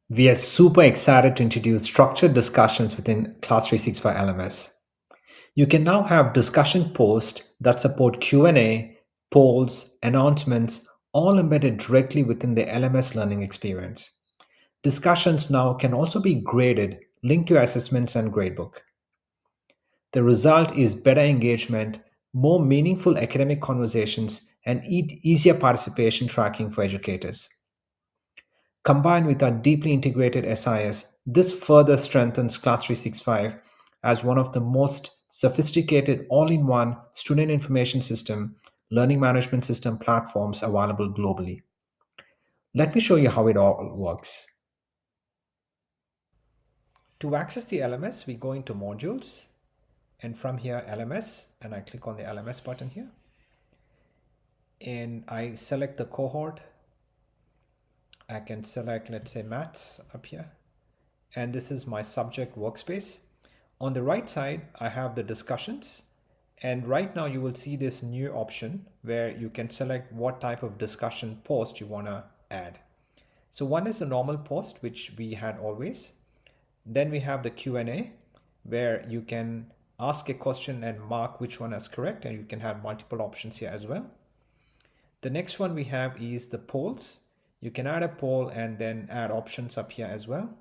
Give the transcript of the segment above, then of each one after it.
We are super excited to introduce structured discussions within Class365 LMS. You can now have discussion posts that support Q&A, polls, announcements, all embedded directly within the LMS learning experience. Discussions now can also be graded, linked to assessments and gradebook. The result is better engagement, more meaningful academic conversations, and easier participation tracking for educators. Combined with our deeply integrated SIS, this further strengthens Class 365 as one of the most sophisticated all-in-one student information system, learning management system platforms available globally. Let me show you how it all works. To access the LMS, we go into modules and from here LMS, and I click on the LMS button here. And I select the cohort. I can select, let's say, maths up here. And this is my subject workspace. On the right side, I have the discussions. And right now you will see this new option where you can select what type of discussion post you want to add. So one is a normal post, which we had always. Then we have the Q&A where you can ask a question and mark which one is correct, and you can have multiple options here as well. The next one we have is the polls. You can add a poll and then add options up here as well.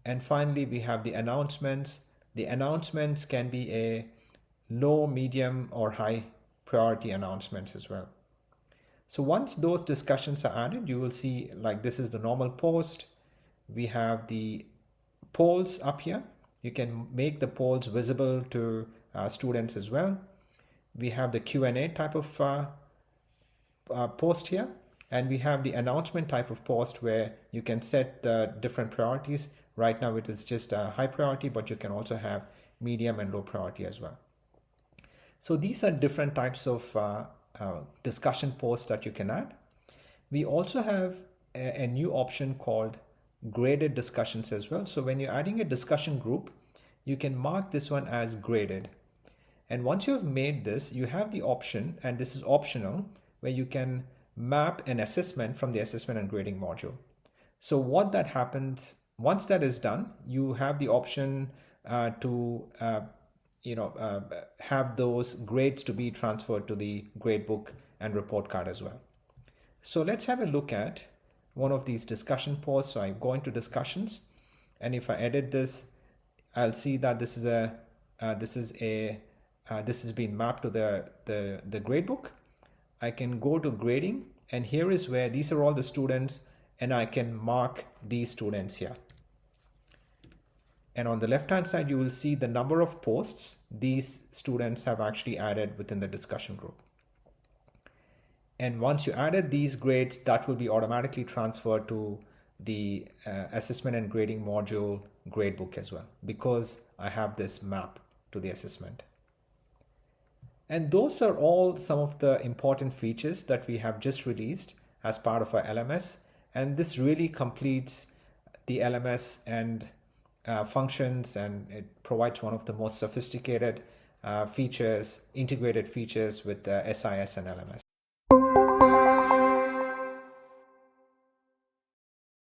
And finally, we have the announcements. The announcements can be a low, medium, or high priority announcements as well. So once those discussions are added, you will see like this is the normal post. We have the polls up here. You can make the polls visible to students as well. We have the Q&A type of post here. And we have the announcement type of post where you can set the different priorities. Right now it is just a high priority, but you can also have medium and low priority as well. So these are different types of discussion posts that you can add. We also have a new option called graded discussions as well. So when you're adding a discussion group, you can mark this one as graded. And once you have made this, you have the option, and this is optional, where you can map an assessment from the assessment and grading module. So what that happens, once that is done, you have the option to have those grades to be transferred to the gradebook and report card as well. So let's have a look at one of these discussion posts. So I go into discussions, and if I edit this, I'll see that this has been mapped to the gradebook. I can go to grading, and here is where these are all the students, and I can mark these students here. And on the left hand side, you will see the number of posts these students have actually added within the discussion group. And once you added these grades, that will be automatically transferred to the assessment and grading module gradebook as well, because I have this map to the assessment. And those are all some of the important features that we have just released as part of our LMS. And this really completes the LMS and functions, and it provides one of the most sophisticated features, integrated features with the SIS and LMS.